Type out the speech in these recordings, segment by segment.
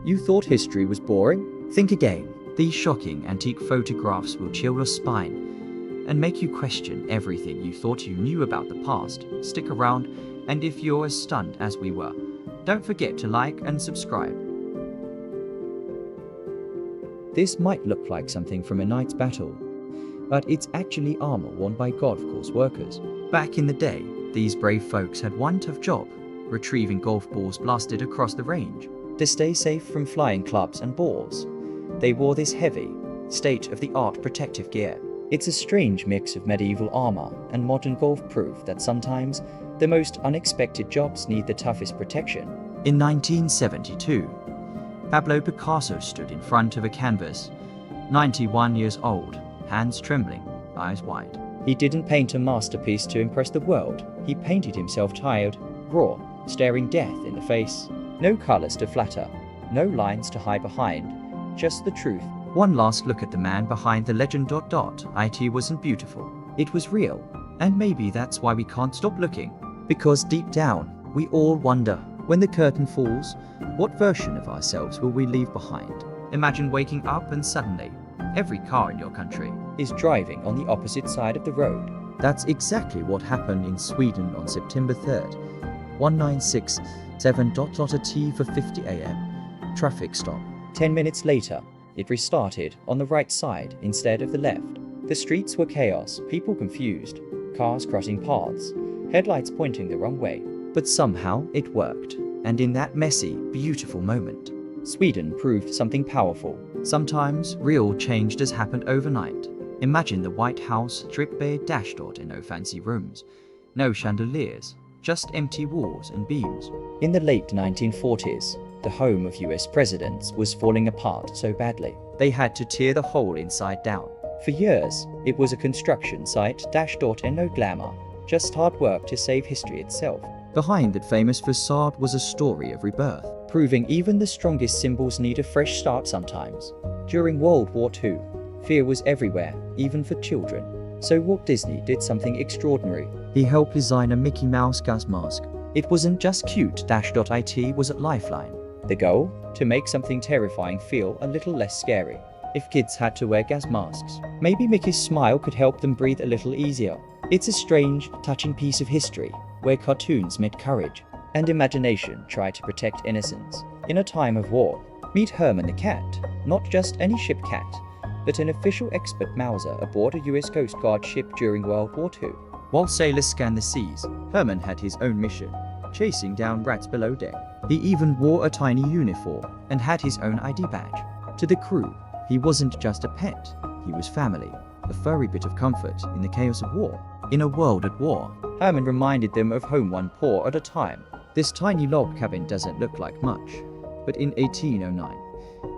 You thought history was boring? Think again. These shocking antique photographs will chill your spine and make you question everything you thought you knew about the past. Stick around, and if you're as stunned as we were, don't forget to like and subscribe. This might look like something from a knight's battle, but it's actually armor worn by golf course workers. Back in the day, these brave folks had one tough job: retrieving golf balls blasted across the range. To stay safe from flying clubs and balls, they wore this heavy, state-of-the-art protective gear. It's a strange mix of medieval armor and modern golf proof that sometimes the most unexpected jobs need the toughest protection. In 1972, Pablo Picasso stood in front of a canvas, 91 years old, hands trembling, eyes wide. He didn't paint a masterpiece to impress the world. He painted himself tired, raw, staring death in the face. No colors to flatter, no lines to hide behind, just the truth. One last look at the man behind the legend. It wasn't beautiful, it was real. And maybe that's why we can't stop looking. Because deep down, we all wonder, when the curtain falls, what version of ourselves will we leave behind? Imagine waking up and suddenly, every car in your country is driving on the opposite side of the road. That's exactly what happened in Sweden on September 3rd, 1967. A T for 50 a.m. Traffic stop. 10 minutes later, it restarted on the right side instead of the left. The streets were chaos, people confused, cars crossing paths, headlights pointing the wrong way. But somehow it worked, and in that messy, beautiful moment, Sweden proved something powerful. Sometimes real change does happen overnight. Imagine the White House strip bare and no fancy rooms, no chandeliers, just empty walls and beams. In the late 1940s, the home of US presidents was falling apart so badly, they had to tear the whole inside down. For years, it was a construction site and no glamour, just hard work to save history itself. Behind that famous facade was a story of rebirth, proving even the strongest symbols need a fresh start sometimes. During World War II, fear was everywhere, even for children. So Walt Disney did something extraordinary. He helped design a Mickey Mouse gas mask. It wasn't just cute. It was a lifeline. The goal? To make something terrifying feel a little less scary. If kids had to wear gas masks, maybe Mickey's smile could help them breathe a little easier. It's a strange, touching piece of history, where cartoons met courage, and imagination tried to protect innocence. In a time of war, meet Herman the cat. Not just any ship cat, but an official expert Mauser aboard a US Coast Guard ship during World War II. While sailors scanned the seas, Herman had his own mission, chasing down rats below deck. He even wore a tiny uniform and had his own ID badge. To the crew, he wasn't just a pet, he was family, a furry bit of comfort in the chaos of war. In a world at war, Herman reminded them of home one paw at a time. This tiny log cabin doesn't look like much, but in 1809,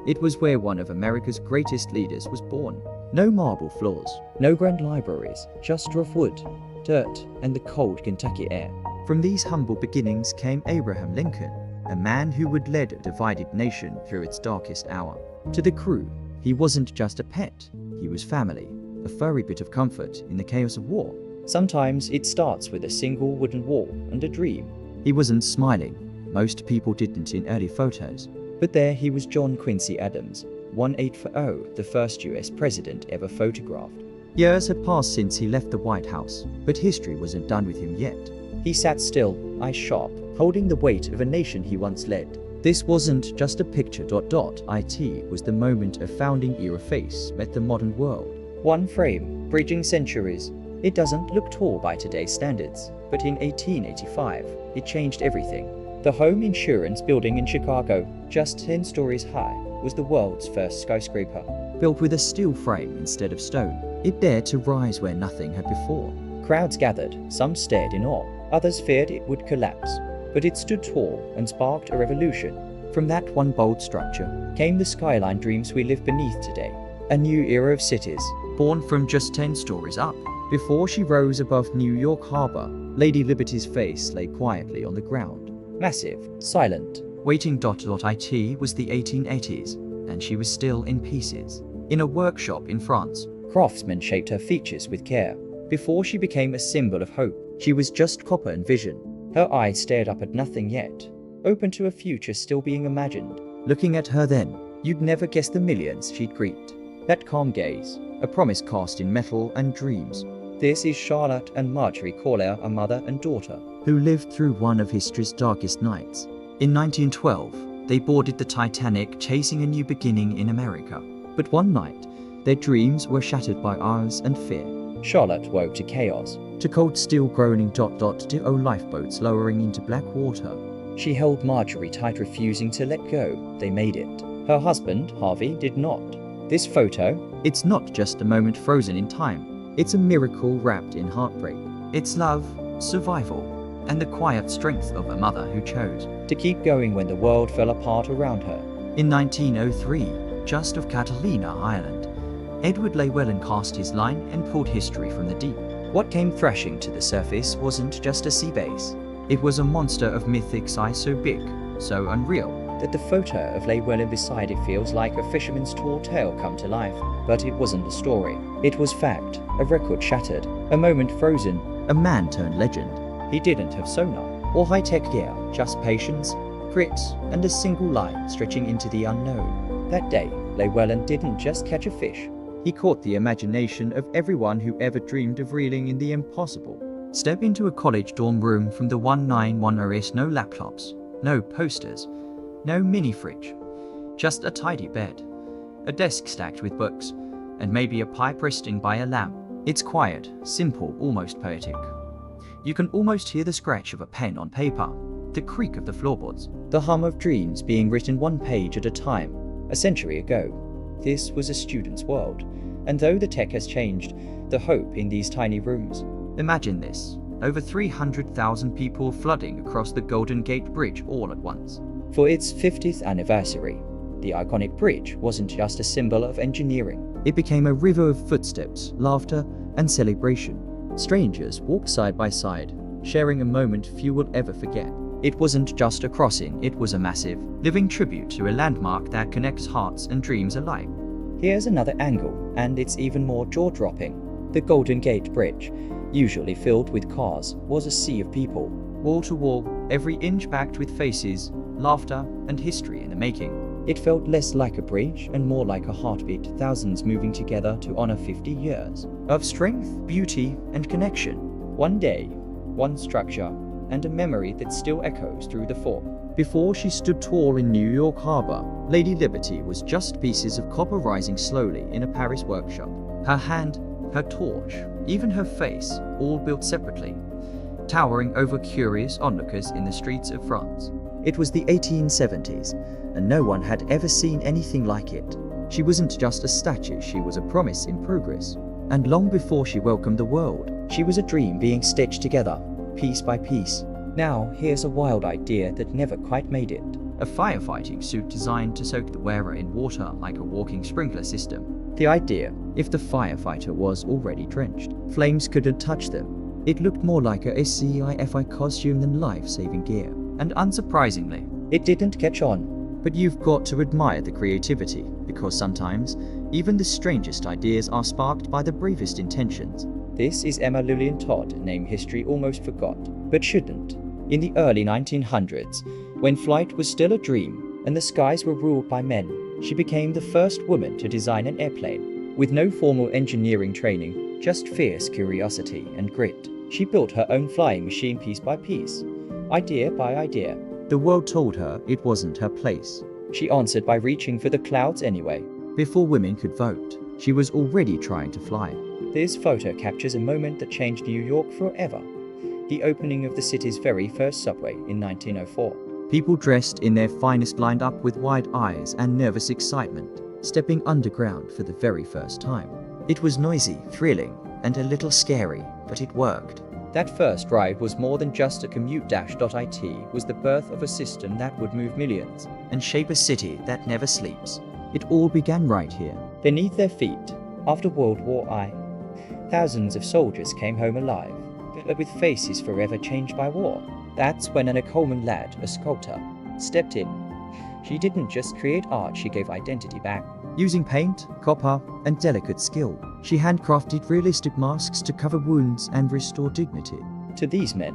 it was where one of America's greatest leaders was born. No marble floors, no grand libraries, just rough wood, dirt, and the cold Kentucky air. From these humble beginnings came Abraham Lincoln, a man who would lead a divided nation through its darkest hour. To the crew, he wasn't just a pet, he was family, a furry bit of comfort in the chaos of war. Sometimes it starts with a single wooden wall and a dream. He wasn't smiling, most people didn't in early photos. But there he was, John Quincy Adams, 1840, the first US president ever photographed. Years had passed since he left the White House, but history wasn't done with him yet. He sat still, eyes sharp, holding the weight of a nation he once led. This wasn't just a picture. It was the moment a founding era face met the modern world. One frame, bridging centuries. It doesn't look tall by today's standards, but in 1885, it changed everything. The home insurance building in Chicago, just 10 stories high, was the world's first skyscraper. Built with a steel frame instead of stone, it dared to rise where nothing had before. Crowds gathered, some stared in awe, others feared it would collapse. But it stood tall and sparked a revolution. From that one bold structure came the skyline dreams we live beneath today. A new era of cities, born from just 10 stories up. Before she rose above New York Harbor, Lady Liberty's face lay quietly on the ground. Massive, silent, waiting. It was the 1880s, and she was still in pieces. In a workshop in France, craftsmen shaped her features with care. Before she became a symbol of hope, she was just copper and vision. Her eyes stared up at nothing yet, open to a future still being imagined. Looking at her then, you'd never guess the millions she'd greet. That calm gaze, a promise cast in metal and dreams. This is Charlotte and Marjorie Corlair, a mother and daughter, who lived through one of history's darkest nights. In 1912, they boarded the Titanic, chasing a new beginning in America. But one night, their dreams were shattered by ours and fear. Charlotte woke to chaos, to cold steel groaning ... to lifeboats lowering into black water. She held Marjorie tight, refusing to let go. They made it. Her husband, Harvey, did not. This photo, it's not just a moment frozen in time. It's a miracle wrapped in heartbreak. It's love, survival, and the quiet strength of a mother who chose to keep going when the world fell apart around her. In 1903, just off Catalina Island, Edward Llewellyn cast his line and pulled history from the deep. What came thrashing to the surface wasn't just a sea base. It was a monster of mythic size, so big, so unreal, that the photo of Llewellyn beside it feels like a fisherman's tall tale come to life. But it wasn't a story. It was fact, a record shattered, a moment frozen, a man turned legend. He didn't have sonar or high-tech gear, just patience, grit, and a single line stretching into the unknown. That day, Llewellyn didn't just catch a fish. He caught the imagination of everyone who ever dreamed of reeling in the impossible. Step into a college dorm room from the 191RS, no laptops, no posters, no mini fridge, just a tidy bed, a desk stacked with books, and maybe a pipe resting by a lamp. It's quiet, simple, almost poetic. You can almost hear the scratch of a pen on paper, the creak of the floorboards, the hum of dreams being written one page at a time. A century ago, this was a student's world, and though the tech has changed, the hope in these tiny rooms. Imagine this, over 300,000 people flooding across the Golden Gate Bridge all at once. For its 50th anniversary, the iconic bridge wasn't just a symbol of engineering. It became a river of footsteps, laughter, and celebration. Strangers walked side by side, sharing a moment few will ever forget. It wasn't just a crossing, it was a massive, living tribute to a landmark that connects hearts and dreams alike. Here's another angle, and it's even more jaw-dropping. The Golden Gate Bridge, usually filled with cars, was a sea of people, wall to wall, every inch packed with faces, laughter, and history in the making. It felt less like a bridge and more like a heartbeat, thousands moving together to honor 50 years of strength, beauty, and connection. One day, one structure, and a memory that still echoes through the fort. Before she stood tall in New York Harbor, Lady Liberty was just pieces of copper rising slowly in a Paris workshop. Her hand, her torch, even her face, all built separately, towering over curious onlookers in the streets of France. It was the 1870s, and no one had ever seen anything like it. She wasn't just a statue, she was a promise in progress. And long before she welcomed the world, she was a dream being stitched together, piece by piece. Now, here's a wild idea that never quite made it. A firefighting suit designed to soak the wearer in water like a walking sprinkler system. The idea, if the firefighter was already drenched, flames couldn't touch them. It looked more like a SCIFI costume than life-saving gear. And unsurprisingly, it didn't catch on. But you've got to admire the creativity, because sometimes, even the strangest ideas are sparked by the bravest intentions. This is Emma Lillian Todd, a name history almost forgot, but shouldn't. In the early 1900s, when flight was still a dream and the skies were ruled by men, she became the first woman to design an airplane. With no formal engineering training, just fierce curiosity and grit, she built her own flying machine piece by piece, idea by idea. The world told her it wasn't her place. She answered by reaching for the clouds anyway. Before women could vote, she was already trying to fly. This photo captures a moment that changed New York forever. The opening of the city's very first subway in 1904. People dressed in their finest lined up with wide eyes and nervous excitement, stepping underground for the very first time. It was noisy, thrilling, and a little scary, but it worked. That first ride was more than just a commute. .it was the birth of a system that would move millions and shape a city that never sleeps. It all began right here, beneath their feet. After World War I, thousands of soldiers came home alive, but with faces forever changed by war. That's when Anna Coleman Ladd, a sculptor, stepped in. She didn't just create art, she gave identity back. Using paint, copper, and delicate skill, she handcrafted realistic masks to cover wounds and restore dignity. To these men,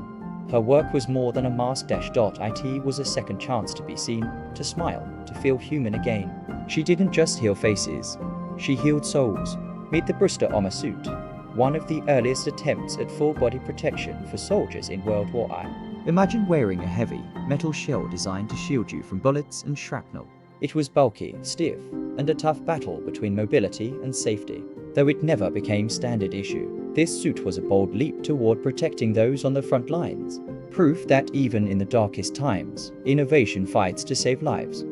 Her work was more than a mask. It was a second chance to be seen, to smile, to feel human again. She didn't just heal faces, she healed souls. Meet the Brewster armor suit, one of the earliest attempts at full body protection for soldiers in World War I. Imagine wearing a heavy, metal shell designed to shield you from bullets and shrapnel. It was bulky, stiff, and a tough battle between mobility and safety. Though it never became standard issue, this suit was a bold leap toward protecting those on the front lines. Proof that even in the darkest times, innovation fights to save lives.